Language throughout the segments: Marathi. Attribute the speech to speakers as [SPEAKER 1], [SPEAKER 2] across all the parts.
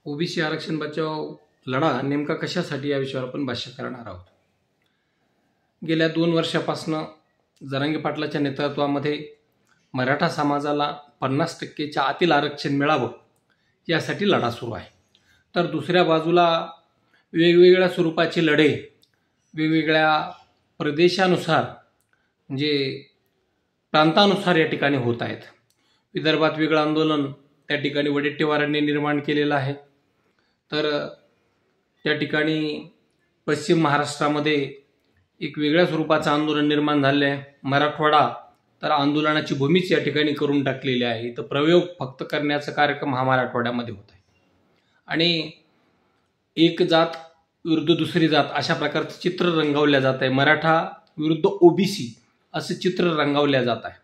[SPEAKER 1] ओबीसी आरक्षण बचाव लढा नेमका कशासाठी या विषयावर आपण भाष्य करणार आहोत। गेल्या 2 वर्षापासून जरांगे पाटलाच्या नेतृत्वामध्ये मराठा समाजाला 50% आतील आरक्षण मिळावं यासाठी लढा सुरू आहे। तर दुसऱ्या बाजूला वेगवेगळ्या स्वरूपाचे लढे वेगवेगळ्या प्रदेशानुसार म्हणजे प्रांतानुसार या ठिकाणी होत आहेत। विदर्भात वेगळं आंदोलन त्या ठिकाणी वडेट्टीवारांनी निर्माण केलेलं आहे, तर त्या ठिकाणी पश्चिम महाराष्ट्रामध्ये एक वेगळ्या स्वरूपाचं आंदोलन निर्माण झाले आहे। मराठवाडा तर आंदोलनाची भूमीच या ठिकाणी करून टाकलेली आहे। तर प्रयोग फक्त करण्याचा कार्यक्रम हा मराठवाड्यामध्ये होत आहे आणि एक जात विरुद्ध दुसरी जात अशा प्रकारचं चित्र रंगवलं जात आहे। मराठा विरुद्ध ओबीसी असं चित्र रंगवलं जात आहे।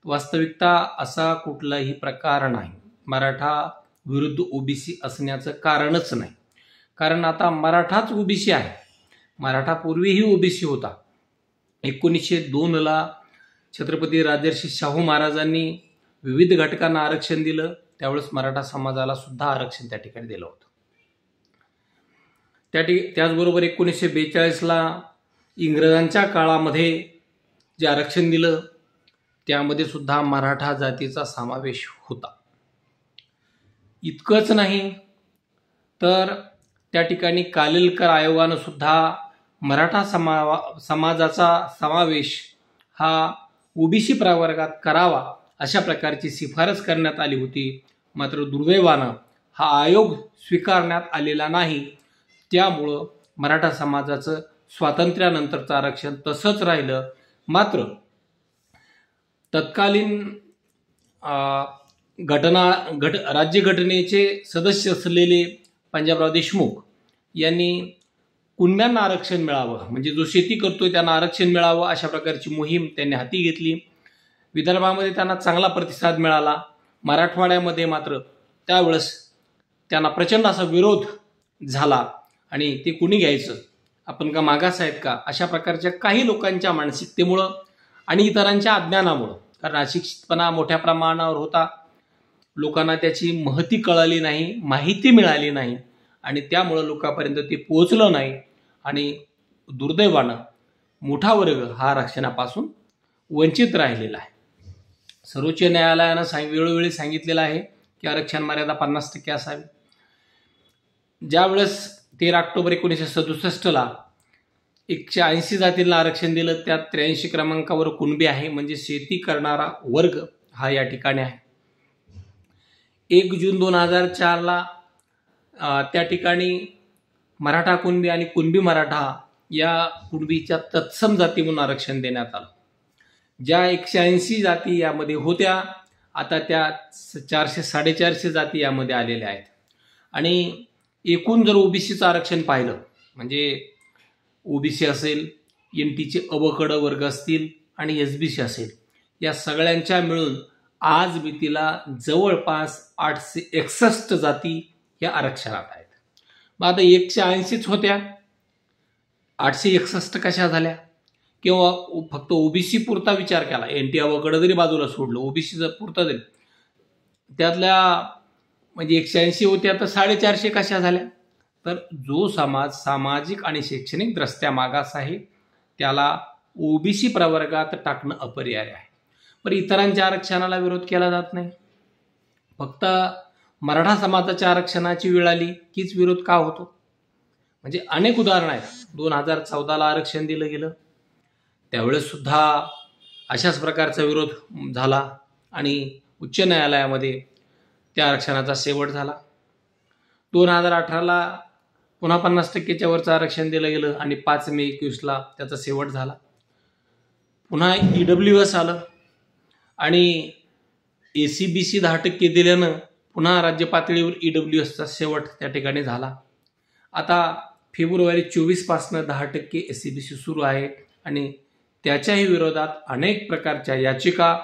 [SPEAKER 1] वास्तविकता असा कुठलाही प्रकार नाही। मराठा विरुद्ध ओबीसी असण्याचं कारणच नाही, कारण आता मराठाच ओबीसी आहे। मराठा पूर्वीही ओबीसी होता। 1902ला छत्रपती राजर्षी शाहू महाराजांनी विविध घटकांना आरक्षण दिलं, त्यावेळेस मराठा समाजाला सुद्धा आरक्षण त्या ठिकाणी दिलं होतं। त्याचबरोबर 1942ला इंग्रजांच्या काळामध्ये जे आरक्षण दिलं त्यामध्ये सुद्धा मराठा जातीचा समावेश होता। इतकंच नाही तर त्या ठिकाणी कालेलकर आयोगानं सुद्धा मराठा समाजाचा समावेश हा ओबीसी प्रवर्गात करावा अशा प्रकारची शिफारस करण्यात आली होती। मात्र दुर्दैवानं हा आयोग स्वीकारण्यात आलेला नाही। त्यामुळं मराठा समाजाचं स्वातंत्र्यानंतरचं आरक्षण तसंच राहिलं। मात्र तत्कालीन राज्यघटनेचे सदस्य असलेले पंजाबराव देशमुख यांनी कुणब्यांना आरक्षण मिळावं, म्हणजे जो शेती करतोय त्यांना आरक्षण मिळावं अशा प्रकारची मोहीम त्यांनी हाती घेतली। विदर्भामध्ये त्यांना चांगला प्रतिसाद मिळाला। मराठवाड्यामध्ये मात्र त्यावेळेस त्यांना प्रचंड असा विरोध झाला आणि ते कुणी घ्यायचं, आपण का मागास आहेत का, अशा प्रकारच्या काही लोकांच्या मानसिकतेमुळं आणि इतरांच्या अज्ञानामुळं, कारण अशिक्षितपणा मोठ्या प्रमाणावर होता, लोकांना त्याची महती कळाली नाही, माहिती मिळाली नाही आणि त्यामुळं लोकांपर्यंत ते पोहोचलं नाही आणि दुर्दैवानं मोठा वर्ग हा आरक्षणापासून वंचित राहिलेला आहे। सर्वोच्च न्यायालयानं वेळोवेळी सांगितलेलं आहे की आरक्षण मर्यादा 50% असावी। ज्यावेळेस 13 ऑक्टोबर 1967ला 180 जातींना आरक्षण दिलं, त्यात 83 क्रमांकावर कुणबी आहे, म्हणजे शेती करणारा वर्ग हा या ठिकाणी आहे। 1 जून 2004ला त्या ठिकाणी मराठा कुणबी आणि कुणबी मराठा या कुणबीच्या तत्सम जाती म्हणून आरक्षण देण्यात आलं। ज्या 180 जाती यामध्ये होत्या, आता त्या 400-450 जाती यामध्ये आलेल्या आहेत। आणि एकूण जर ओबीसीचं आरक्षण पाहिलं, म्हणजे ओबीसी असेल, एनटीचे अवकड वर्ग असतील आणि एसबीसी असेल, या सगळ्यांच्या मिळून आज मितीला जवळपास 861 जाती या आरक्षणात आहेत। मग आता 180च होत्या, 861 कशा झाल्या? किंवा फक्त ओबीसी पुरता विचार केला, एनटी अवकड जरी बाजूला सोडलं, ओबीसीचं पुरता जरी, त्यातल्या म्हणजे 180 होत्या तर 450 कशा झाल्या? तर जो समाज सामाजिक आणि शैक्षणिक दृष्ट्या मागास आहे त्याला ओबीसी प्रवर्गात टाकणं अपरिहार्य आहे। पण इतरांच्या आरक्षणाला विरोध केला जात नाही। फक्त मराठा समाजाच्या आरक्षणाची वेळ आली कीच विरोध का होतो? म्हणजे अनेक उदाहरणं आहेत। 2014ला आरक्षण दिलं गेलं, त्यावेळेस सुद्धा अशाच प्रकारचा विरोध झाला आणि उच्च न्यायालयामध्ये त्या आरक्षणाचा शेवट झाला। 2018ला पुन्हा 50%च्या वरचं आरक्षण दिलं गेलं आणि 5 मे 2021ला त्याचा शेवट झाला। पुन्हा ईडब्ल्यूएस आलं आणि एसीबीसी 10% दिल्यानं पुन्हा राज्य पातळीवर ईडब्ल्यूएसचा शेवट त्या ठिकाणी झाला। आता फेब्रुवारी 24 पासून 10% एसीबीसी सुरू आहे आणि त्याच्याही विरोधात अनेक प्रकारच्या याचिका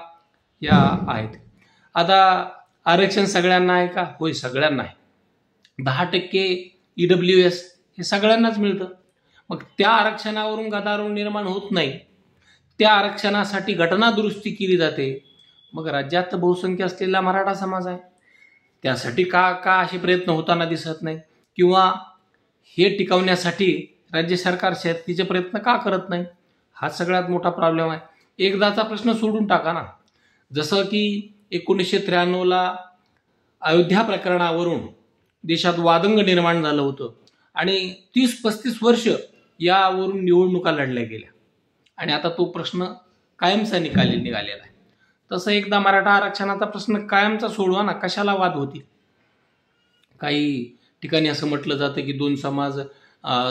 [SPEAKER 1] या आहेत। आता आरक्षण सगळ्यांना आहे का? होय, सगळ्यांना आहे। 10% ईडब्ल्यूएस हे सगळ्यांनाच मिळतं। मग त्या आरक्षणावरून गदारोळ निर्माण होत नाही, त्या आरक्षणासाठी घटना दुरुस्ती केली जाते। मग राज्यात बहुसंख्य असलेला मराठा समाज आहे, त्यासाठी का का असे प्रयत्न होताना दिसत नाही, किंवा हे टिकवण्यासाठी राज्य सरकार शेतीचे प्रयत्न का करत नाही? हा सगळ्यात मोठा प्रॉब्लेम आहे. एकदाचा प्रश्न सोडून टाका ना. जसं की 1993ला अयोध्या प्रकरणावरून देशात वादंग निर्माण झालं होतं आणि 30-35 वर्ष यावरून निवडणुका लढल्या गेल्या आणि आता तो प्रश्न कायमचा निघालेला आहे. तसं एकदा मराठा आरक्षणाचा प्रश्न कायमचा सोडवा ना, कशाला वाद होतील? काही ठिकाणी असं म्हटलं जातं की 2 समाज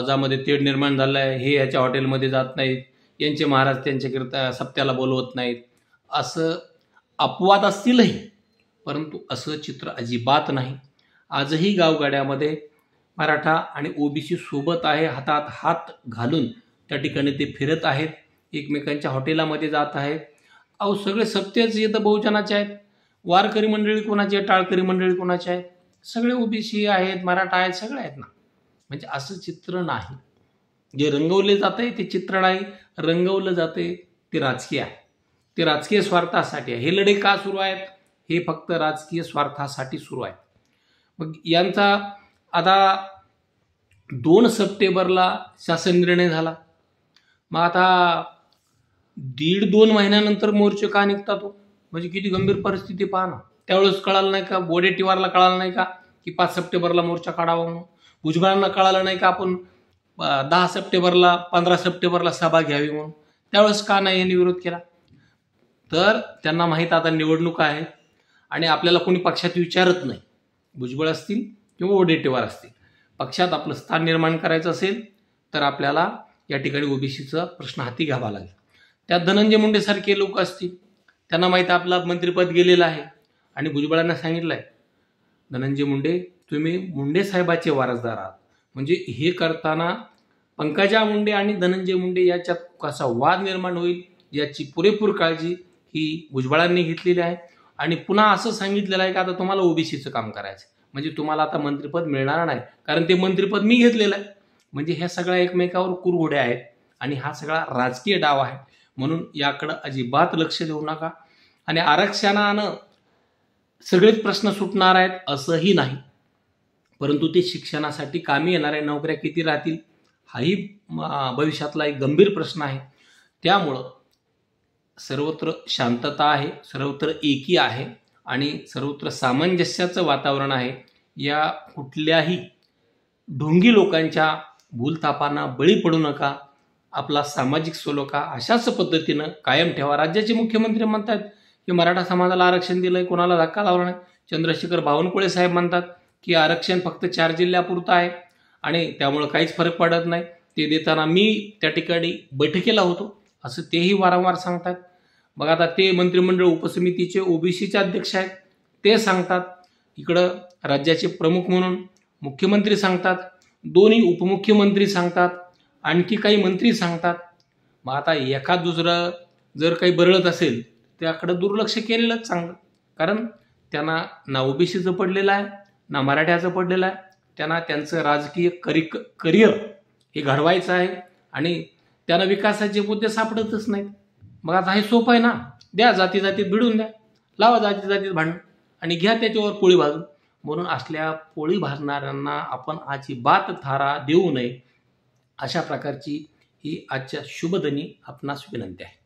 [SPEAKER 1] ज्यामध्ये तेढ निर्माण झालं आहे, हे याच्या हॉटेलमध्ये जात नाहीत, यांचे महाराज त्यांच्याकरिता सप्त्याला बोलवत नाहीत, असं अपवाद असतीलही, परंतु असं चित्र अजिबात नाही. आजही गावगाड्यामध्ये मराठा आणि ओबीसी सोबत आहे, हातात हात घालून त्या ठिकाणी ते फिरत आहेत, एकमेकांच्या हॉटेलामध्ये जात आहेत. अहो सगळे सप्तेच येतं बहुजनाचे आहेत, वारकरी मंडळी कोणाची आहे, टाळकरी मंडळी कोणाची आहेत, सगळे ओबीसी आहेत, मराठा आहेत, सगळे आहेत ना. म्हणजे असं चित्र नाही. जे रंगवले जाते ते चित्र नाही, रंगवलं जाते ते राजकीय आहे, ते राजकीय स्वार्थासाठी आहे. हे लढे का सुरू आहेत? हे फक्त राजकीय स्वार्थासाठी सुरू आहेत. मग यांचा आता 2 सप्टेंबरला शासन निर्णय झाला, मग आता 1.5-2 महिन्यानंतर मोर्चे का निघतात? म्हणजे किती गंभीर परिस्थिती पहा ना. त्यावेळेस कळालं नाही का, वडेट्टीवारला कळालं नाही का की 5 सप्टेंबरला मोर्चा काढावा म्हणून? भुजबळांना कळालं नाही का आपण 10 सप्टेंबरला 15 सप्टेंबरला सभा घ्यावी म्हणून? त्यावेळेस का नाही यांनी विरोध केला? तर त्यांना माहीत आता निवडणुका आहेत आणि आपल्याला कोणी पक्षात विचारत नाही. भुजबळ असतील किंवा वडेट्टीवार असतील, पक्षात आपलं स्थान निर्माण करायचं असेल तर आपल्याला या ठिकाणी ओबीसीचा प्रश्न हाती घ्यावा लागेल. त्यात धनंजय मुंडे सारखे लोक असतील, त्यांना माहीत आपलं मंत्रिपद गेलेलं आहे आणि भुजबळांना सांगितलं आहे, धनंजय मुंडे तुम्ही मुंडे साहेबाचे वारसदार आहात. म्हणजे हे करताना पंकजा मुंडे आणि धनंजय मुंडे याच्यात कसा वाद निर्माण होईल याची पुरेपूर काळजी ही भुजबळांनी घेतलेली आहे. आणि पुन्हा असं सांगितलेलं आहे की आता तुम्हाला ओबीसीचं काम करायचं, म्हणजे तुम्हाला आता मंत्रिपद मिळणार नाही, कारण ते मंत्रिपद मी घेतलेलं आहे. म्हणजे ह्या सगळ्या एकमेकावर कुरघोड्या आहेत आणि हा सगळा राजकीय डाव आहे. म्हणून याकडं अजिबात लक्ष देऊ नका. आणि आरक्षणानं सगळेच प्रश्न सुटणार आहेत असंही नाही, परंतु ते शिक्षणासाठी कामी येणार आहे. नोकऱ्या किती राहतील हाही भविष्यातला एक गंभीर प्रश्न आहे. त्यामुळं सर्वत्र शांतता आहे, सर्वत्र एकी आहे आणि सर्वत्र सामंजस्याचं वातावरण आहे. या कुठल्याही ढोंगी लोकांच्या भूलथापांना बळी पडू नका. आपला सामाजिक सलोखा अशाच पद्धतीनं कायम ठेवा. राज्याचे मुख्यमंत्री म्हणतात की मराठा समाजाला आरक्षण दिलंय, कोणाला धक्का लावला नाही. चंद्रशेखर बावनकुळे साहेब म्हणतात की आरक्षण फक्त 4 जिल्ह्यापुरतं आहे आणि त्यामुळं काहीच फरक पडत नाही. ते देताना मी त्या ठिकाणी बैठकीला होतो असं तेही वारंवार सांगतात. मग आता ते मंत्रिमंडळ उपसमितीचे ओबीसीचे अध्यक्ष आहेत, ते सांगतात. इकडं राज्याचे प्रमुख म्हणून मुख्यमंत्री सांगतात, 2 उपमुख्यमंत्री सांगतात, आणखी काही मंत्री सांगतात. मग आता एखाद दुसरं जर काही बरळत असेल त्याकडं दुर्लक्ष केलेलंच चांगलं, कारण त्यांना ना ओबीसीचं पडलेलं आहे ना मराठ्याचं पडलेलं आहे. त्यांना त्यांचं राजकीय करिअर हे घडवायचं आहे आणि त्यांना विकासाचे मुद्दे सापडतच नाहीत. मग आता हे सोपं आहे ना, द्या जातीत भिडून द्या, लावा जातीत भांडण आणि घ्या त्याच्यावर पोळी भाजून. म्हणून असल्या पोळी भाजणाऱ्यांना आपण अजिबात थारा देऊ नये, अशा प्रकारची ही आजच्या शुभदिनी आपणास विनंती आहे.